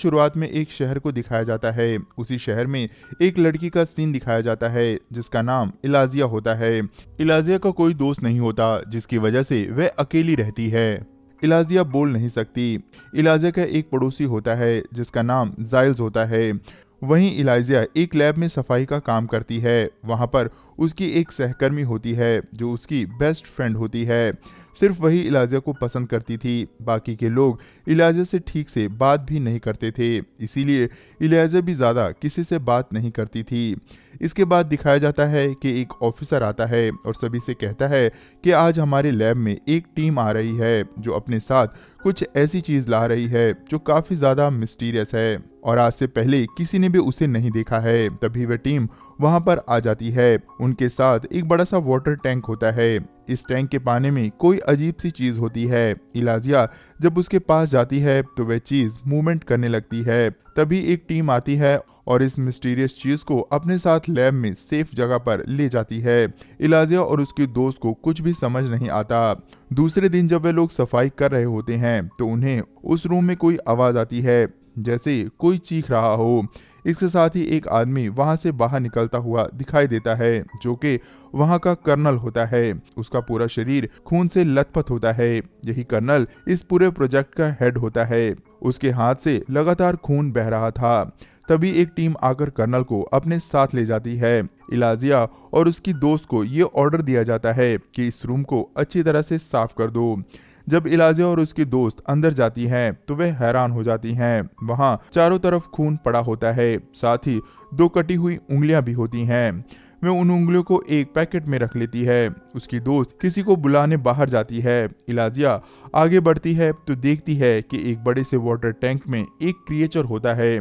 शुरुआत में एक शहर को दिखाया जाता है। उसी शहर में एक लड़की का सीन दिखाया जाता है जिसका नाम इलाजिया होता है। इलाजिया का कोई दोस्त नहीं होता जिसकी वजह से वह अकेली रहती है। इलाजिया बोल नहीं सकती। इलाजिया का एक पड़ोसी होता है जिसका नाम जाइल्स होता है। वहीं इलाजिया एक लैब में सफाई का काम करती है। वहां पर उसकी एक सहकर्मी होती है जो उसकी बेस्ट फ्रेंड होती है। सिर्फ वही इलाजिया को पसंद करती थी। बाकी के लोग इलाजिया से ठीक से बात भी नहीं करते थे, इसीलिए इलाजिया भी ज़्यादा किसी से बात नहीं करती थी। इसके बाद दिखाया जाता है कि एक ऑफिसर आता है और सभी से कहता है कि आज हमारे लैब में एक टीम आ रही है जो अपने साथ कुछ ऐसी चीज़ ला रही है जो काफ़ी ज़्यादा मिस्टीरियस है और आज से पहले किसी ने भी उसे नहीं देखा है। तभी वह टीम वहां पर आ जाती है। उनके साथ एक बड़ा सा वाटर टैंक होता है। इस टैंक के पानी में कोई अजीब सी चीज होती है। इलाजिया जब उसके पास जाती है तो वह चीज मूवमेंट करने लगती है। तभी एक टीम आती है और इस मिस्टीरियस चीज को अपने साथ लैब में सेफ जगह पर ले जाती है। इलाजिया और उसके दोस्त को कुछ भी समझ नहीं आता। दूसरे दिन जब वे लोग सफाई कर रहे होते हैं तो उन्हें उस रूम में कोई आवाज आती है, जैसे कोई चीख रहा हो। इसके साथ ही एक आदमी वहां से बाहर निकलता हुआ दिखाई देता है जो कि वहां का कर्नल होता है। उसका पूरा शरीर खून से लथपथ होता है। यही कर्नल इस पूरे प्रोजेक्ट का हेड होता है। उसके हाथ से लगातार खून बह रहा था। तभी एक टीम आकर कर्नल को अपने साथ ले जाती है। इलाजिया और उसकी दोस्त को ये ऑर्डर दिया जाता है कि इस रूम को अच्छी तरह से साफ कर दो। जब इलाजिया और उसकी दोस्त अंदर जाती हैं तो वे हैरान हो जाती हैं। वहां चारों तरफ खून पड़ा होता है, साथ ही 2 कटी हुई उंगलियां भी होती हैं। वे उन उंगलियों को एक पैकेट में रख लेती है। उसकी दोस्त किसी को बुलाने बाहर जाती है। इलाजिया आगे बढ़ती है तो देखती है कि एक बड़े से वाटर टैंक में एक क्रिएचर होता है।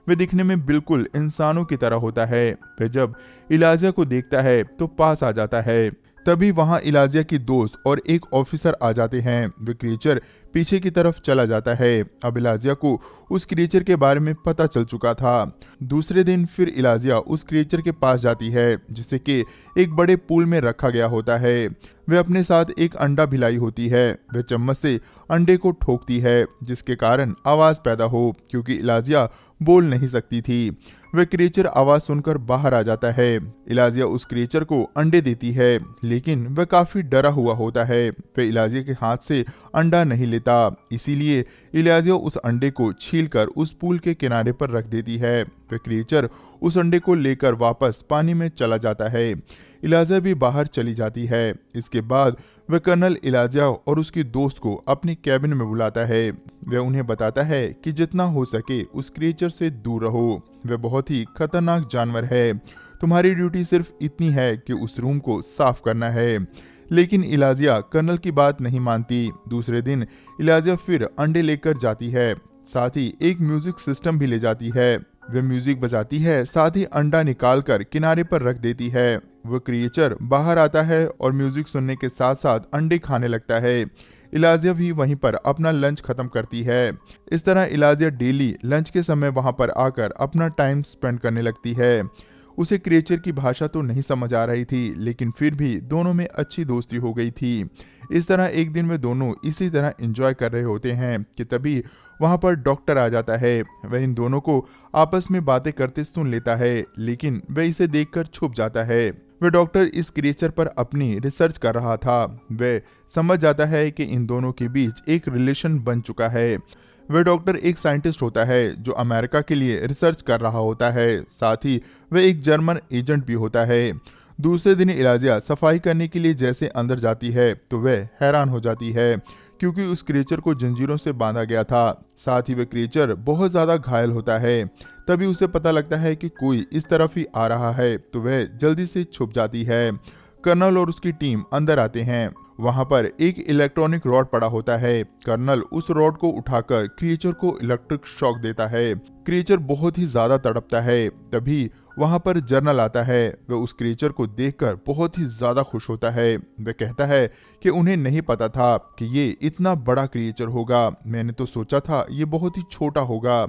वे दिखने में बिल्कुल इंसानों की तरह होता है। वह जब इलाजिया को देखता है तो पास आ जाता है। तभी वहां इलाजिया की दोस्त और एक ऑफिसर आ जाते हैं। वे क्रिएचर पीछे की तरफ चला जाता है। अब इलाजिया को उस क्रिएचर के बारे में पता चल चुका था। दूसरे दिन फिर इलाजिया उस क्रिएचर के पास जाती है जिसे कि एक बड़े पूल में रखा गया होता है। वे अपने साथ एक अंडा भी लाई होती है। वे चम्मच से अंडे को ठोकती है जिसके कारण आवाज पैदा हो, क्योंकि इलाजिया बोल नहीं सकती थी। वह क्रिएचर आवाज सुनकर बाहर आ जाता है। इलाजिया उस क्रिएचर को अंडे देती है, लेकिन वह काफी डरा हुआ होता है। वह इलाजिया के हाथ से अंडा नहीं लेता, इसीलिए इलाजिया उस अंडे को छीलकर उस पूल के किनारे पर रख देती है। वह क्रिएचर उस अंडे को लेकर वापस पानी में चला जाता है। इलाजिया भी बाहर चली जाती है। इसके बाद वह कर्नल इलाजिया और उसकी दोस्त को अपनी कैबिन में बुलाता है। वह उन्हें बताता है कि जितना हो सके उस क्रिएचर से दूर रहो। वह बहुत ही खतरनाक जानवर है। तुम्हारी ड्यूटी सिर्फ इतनी है कि उस रूम को साफ करना है। लेकिन इलाजिया कर्नल की बात नहीं मानती। दूसरे दिन इलाजिया फिर अंडे लेकर जाती है, साथ ही एक म्यूजिक सिस्टम भी ले जाती है। वह म्यूजिक बजाती है, साथ ही अंडा निकालकर किनारे पर रख देती है। वह क्रिएचर बाहर आता है और म्यूजिक सुनने के साथ साथ अंडे खाने लगता है। इलाजिया भी वहीं पर अपना लंच खत्म करती है। इस तरह इलाजिया डेली लंच के समय वहां पर आकर अपना टाइम स्पेंड करने लगती है। उसे क्रिएचर की भाषा तो नहीं समझ आ रही थी, लेकिन फिर भी दोनों में अच्छी दोस्ती हो गई थी। इस तरह एक दिन वे दोनों इसी तरह एंजॉय कर रहे होते हैं कि तभी वहां पर डॉक्टर आ जाता है। वह इन दोनों को आपस में बातें करते सुन लेता है, लेकिन वह इसे देखकर छुप जाता है। वह डॉक्टर इस क्रिएचर पर अपनी रिसर्च कर रहा था। वह समझ जाता है कि इन दोनों के बीच एक रिलेशन बन चुका है। वह डॉक्टर एक साइंटिस्ट होता है जो अमेरिका के लिए रिसर्च कर रहा होता है, साथ ही वह एक जर्मन एजेंट भी होता है। दूसरे दिन इलाजिया सफाई करने के लिए जैसे अंदर जाती है तो वह हैरान हो जाती है, क्योंकि उस क्रिएचर को जंजीरों से बांधा गया था। साथ ही वह क्रिएचर बहुत ज्यादा घायल होता है। तभी उसे पता लगता है कि कोई इस तरफ ही आ रहा है, तो वह जल्दी से छुप जाती है। कर्नल और उसकी टीम अंदर आते हैं। वहां पर एक इलेक्ट्रॉनिक रॉड पड़ा होता है। कर्नल उस रॉड को उठाकर क्रिएचर को इलेक्ट्रिक शॉक देता है। क्रिएचर बहुत ही ज्यादा तड़पता है। तभी वहां पर जर्नल आता है। वह उस क्रिएचर को देखकर बहुत ही ज्यादा खुश होता है। वह कहता है कि उन्हें नहीं पता था कि ये इतना बड़ा क्रिएचर होगा। मैंने तो सोचा था ये बहुत ही छोटा होगा।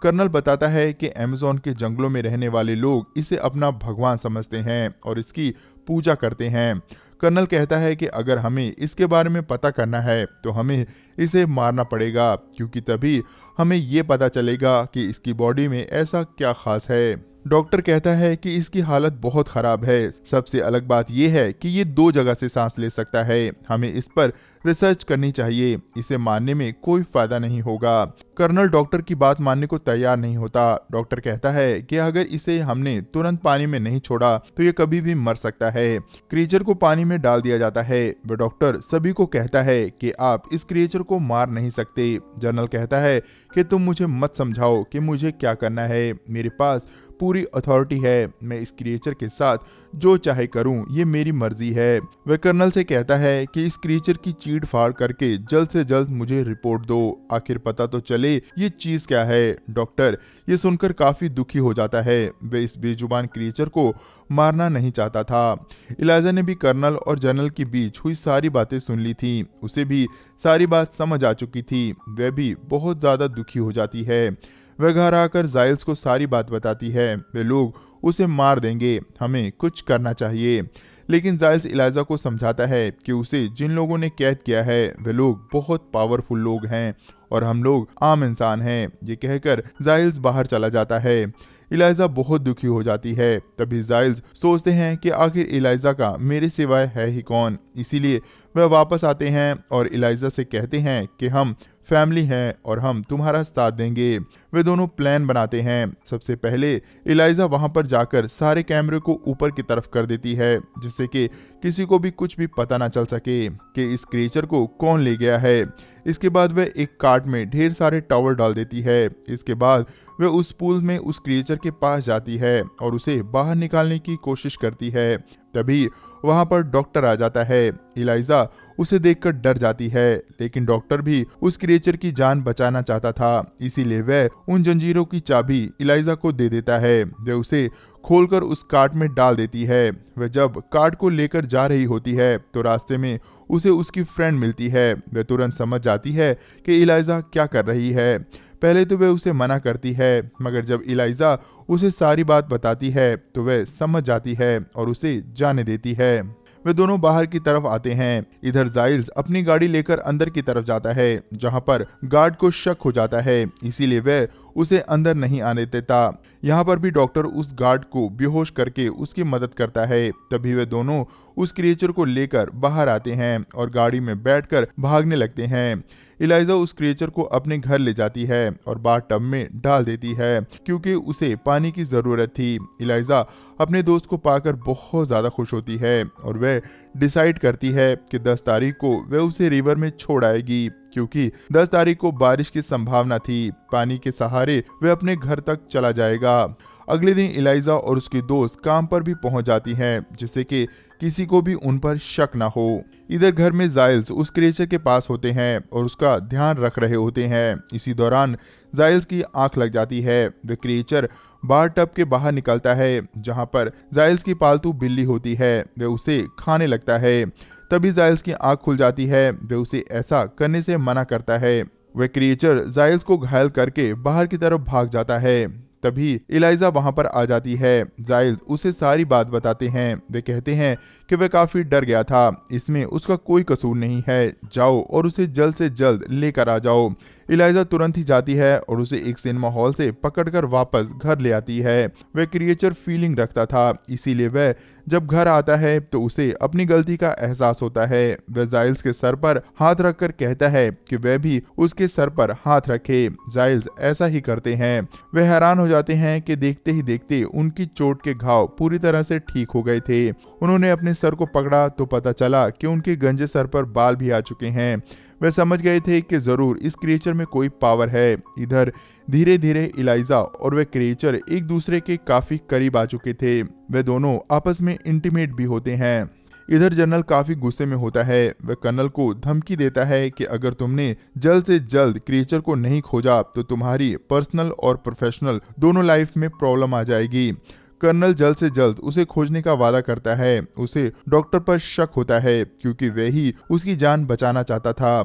कर्नल बताता है कि अमेज़न के जंगलों में रहने वाले लोग इसे अपना भगवान समझते हैं और इसकी पूजा करते हैं। कर्नल कहता है कि अगर हमें इसके बारे में पता करना है तो हमें इसे मारना पड़ेगा, क्योंकि तभी हमें ये पता चलेगा कि इसकी बॉडी में ऐसा क्या खास है। डॉक्टर कहता है कि इसकी हालत बहुत खराब है। सबसे अलग बात यह है कि ये 2 जगह से सांस ले सकता है। हमें इस पर रिसर्च करनी चाहिए, इसे मारने में कोई फायदा नहीं होगा। कर्नल डॉक्टर की बात मानने को तैयार नहीं होता। डॉक्टर कहता है कि अगर इसे हमने तुरंत पानी में नहीं छोड़ा तो ये कभी भी मर सकता है। क्रिएचर को पानी में डाल दिया जाता है। वह डॉक्टर सभी को कहता है कि आप इस क्रिएचर को मार नहीं सकते। जनरल कहता है कि तुम मुझे मत समझाओ कि मुझे क्या करना है, मेरे पास पूरी अथॉरिटी है। मैं इस क्रिएचर के साथ जो चाहे करूं, ये मेरी मर्जी है। वह कर्नल से कहता है कि इस क्रिएचर की चीड़ फाड़ करके जल्द से जल्द मुझे रिपोर्ट दो, आखिर पता तो चले ये चीज क्या है। डॉक्टर ये सुनकर काफी दुखी हो जाता है। वह इस बेजुबान क्रिएचर को मारना नहीं चाहता था। इलाइजा ने भी कर्नल और जनरल के बीच हुई सारी बातें सुन ली थी। उसे भी सारी बात समझ आ चुकी थी। वह भी बहुत ज्यादा दुखी हो जाती है। वह घर आकर जाइल्स को सारी बात बताती है। वे लोग उसे मार देंगे, हमें कुछ करना चाहिए। लेकिन जाइल्स इलाइजा को समझाता है कि उसे जिन लोगों ने कैद किया है वे लोग बहुत पावरफुल लोग हैं और हम लोग आम इंसान हैं। ये कहकर जाइल्स बाहर चला जाता है। इलाइजा बहुत दुखी हो जाती है। तभी जाइल्स सोचते हैं कि आखिर इलाइजा का मेरे सिवाय है ही कौन। इसीलिए वह वापस आते हैं और इलाइजा से कहते हैं कि हम फैमिली हैं और हम तुम्हारा साथ देंगे। वे दोनों प्लान बनाते हैं। सबसे पहले इलाइजा वहां पर जाकर सारे कैमरे को ऊपर की तरफ कर देती है, जिससे कि किसी को भी कुछ भी पता ना चल सके कि इस क्रिएचर को कौन ले गया है। इसके बाद वह एक कार्ट में ढेर सारे टॉवल डाल देती है। इसके बाद वह उस पूल में उस क्रिएचर के पास जाती है और उसे बाहर निकालने की कोशिश करती है। तभी वहां पर डॉक्टर आ जाता है। इलाइजा उसे देखकर डर जाती है, लेकिन डॉक्टर भी उस क्रिएचर की जान बचाना चाहता था। इसीलिए वह उन जंजीरों की चाबी इलाइजा को दे देता है। वह उसे खोलकर उस कार्ट में डाल देती है। वह जब कार्ट को लेकर जा रही होती है तो रास्ते में उसे उसकी फ्रेंड मिलती है। वह तुरंत समझ जाती है कि इलाइजा क्या कर रही है। पहले तो वह उसे मना करती है, मगर जब इलाइजा उसे सारी बात बताती है तो वह समझ जाती है और उसे जाने देती है। वे दोनों बाहर की तरफ आते हैं। इधर जाइल्स अपनी गाड़ी लेकर अंदर की तरफ जाता है, जहां पर गार्ड को शक हो जाता है, इसीलिए वह उसे अंदर नहीं आने देता। यहाँ पर भी डॉक्टर उस गार्ड को बेहोश करके उसकी मदद करता है। तभी वे दोनों उस क्रिएचर को लेकर बाहर आते हैं और गाड़ी में बैठकर भागने लगते हैं। इलाइजा उस क्रिएचर को अपने घर ले जाती है और बाथटब में डाल देती है, क्योंकि उसे पानी की जरूरत थी। इलाइजा अपने दोस्त को पाकर बहुत ज्यादा खुश होती है और वह डिसाइड करती है कि 10 तारीख को वह उसे रिवर में छोड़ आएगी, क्योंकि 10 तारीख को बारिश की संभावना थी। पानी के सहारे वह अपने घर तक चला जाएगा। अगले दिन इलाइजा और उसके दोस्त काम पर भी पहुंच जाती हैं, जिससे कि किसी को भी उन पर शक ना हो। इधर घर में जाइल्स उस क्रिएचर के पास होते हैं और उसका ध्यान रख रहे होते हैं। इसी दौरान जाइल्स की आंख लग जाती है। वह क्रिएचर बाथटब के बाहर निकलता है, जहां पर जाइल्स की पालतू बिल्ली होती है। वह उसे खाने लगता है। तभी जाइल्स की आंख खुल जाती है। वह उसे ऐसा करने से मना करता है। वह क्रिएचर जाइल्स को घायल करके बाहर की तरफ भाग जाता है। तभी इलाइजा वहां पर आ जाती है। जाइल्स उसे सारी बात बताते हैं। वे कहते हैं कि वह काफी डर गया था, इसमें उसका कोई कसूर नहीं है, जाओ और उसे जल्द से जल्द लेकर आ जाओ। इलाइजा तुरंत ही जाती है और उसे एक सिनेमा हॉल से पकड़कर वापस घर ले आती है। वह क्रिएचर फीलिंग रखता था, इसीलिए वह जब घर आता है तो उसे अपनी गलती का एहसास होता है। वह जाइल्स के सर पर हाथ रखकर कहता है कि वह भी उसके सर पर हाथ रखे। जाइल्स ऐसा ही करते हैं। वह हैरान हो जाते हैं कि देखते ही देखते उनकी चोट के घाव पूरी तरह से ठीक हो गए थे। उन्होंने अपने सर को पकड़ा तो पता चला कि उनके गंजे सर पर बाल भी आ चुके हैं। वे समझ गए थे कि जरूर इस क्रिएचर में कोई पावर है। इधर धीरे धीरे इलाइजा और वे क्रिएचर एक दूसरे के काफी करीब आ चुके थे। वे दोनों आपस में इंटीमेट भी होते हैं। इधर जनरल काफी गुस्से में होता है। वह कर्नल को धमकी देता है कि अगर तुमने जल्द से जल्द क्रिएचर को नहीं खोजा तो तुम्हारी पर्सनल और प्रोफेशनल दोनों लाइफ में प्रॉब्लम आ जाएगी। कर्नल जल्द से जल्द उसे खोजने का वादा करता है। उसे डॉक्टर पर शक होता है, क्योंकि वह ही उसकी जान बचाना चाहता था।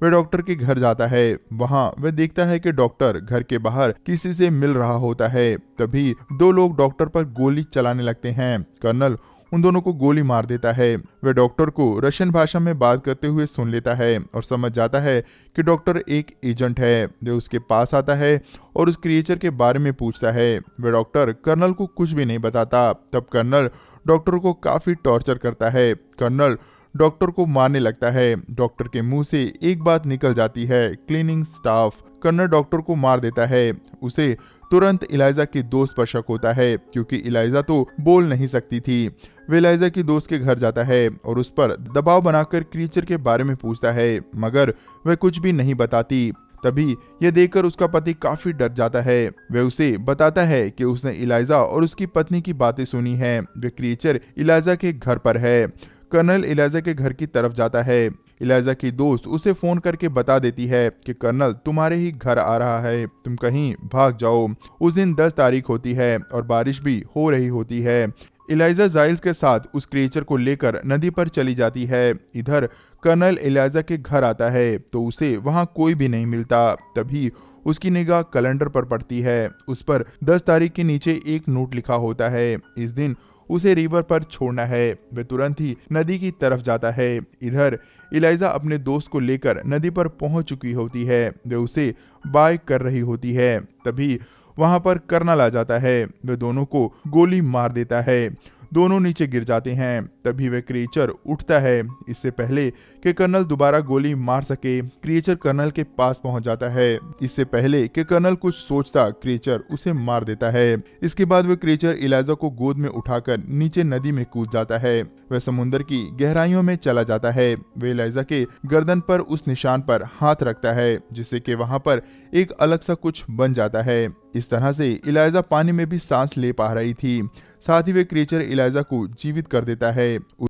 वह डॉक्टर के घर जाता है। वहां वह देखता है कि डॉक्टर घर के बाहर किसी से मिल रहा होता है। तभी 2 लोग डॉक्टर पर गोली चलाने लगते हैं। कर्नल उन दोनों को गोली मार देता है। वह डॉक्टर को रशियन भाषा में बात करते हुए सुन लेता है और समझ जाता है कि डॉक्टर एक एजेंट है। वह उसके पास आता है और उस क्रिएचर के बारे में पूछता है। वह डॉक्टर कर्नल को कुछ भी नहीं बताता। तब कर्नल डॉक्टर को काफी टॉर्चर करता है। कर्नल डॉक्टर को मारने लगता है। डॉक्टर के मुंह से एक बात निकल जाती है, क्लीनिंग स्टाफ। कर्नल डॉक्टर को मार देता है। उसे तुरंत इलाइजा के दोस्त पर शक होता है क्योंकि इलाइजा तो बोल नहीं सकती थी। वह इलाइजा की दोस्त के घर जाता है और उस पर दबाव बनाकर क्रीचर के बारे में पूछता है, मगर वह कुछ भी नहीं बताती। तभी यह देखकर उसका पति काफी डर जाता है। वह उसे बताता है कि उसने इलाइजा और उसकी पत्नी की बातें सुनी हैं। वह क्रीचर इलाइजा के घर पर है। कर्नल इलाइजा के घर की तरफ जाता है। इलाइजा की दोस्त उसे फोन करके बता देती है कि कर्नल तुम्हारे ही घर आ रहा है, तुम कहीं भाग जाओ। उस दिन 10 तारीख होती है और बारिश भी हो रही होती है। इलाइजा जाइल्स के साथ उस क्रिएचर को लेकर नदी पर चली जाती है। इधर कर्नल इलाइजा के घर आता है तो उसे वहां कोई भी नहीं मिलता। तभी उसकी निगाह कैलेंडर पर पड़ती है। उस पर 10 तारीख के नीचे एक नोट लिखा होता है, इस दिन उसे रिवर पर छोड़ना है। वह तुरंत ही नदी की तरफ जाता है। इधर इलाइजा अपने दोस्त को लेकर नदी पर पहुंच चुकी होती है। वह उसे बाय कर रही होती है। तभी वहां पर कर्नल आ जाता है। वह दोनों को गोली मार देता है। दोनों नीचे गिर जाते हैं। तभी वह क्रिएचर उठता है। इससे पहले कि कर्नल दोबारा गोली मार सके, क्रिएचर कर्नल के पास पहुंच जाता है। इससे पहले कि कर्नल कुछ सोचता, क्रिएचर उसे मार देता है। इसके बाद वह क्रिएचर इलाइजा को गोद में उठाकर नीचे नदी में कूद जाता है। वह समुद्र की गहराइयों में चला जाता है। वह इलाइजा के गर्दन पर उस निशान पर हाथ रखता है जिससे कि वहां पर एक अलग सा कुछ बन जाता है। इस तरह से इलाइजा पानी में भी सांस ले पा रही थी। साथ ही वे क्रिएचर इलाइजा को जीवित कर देता है।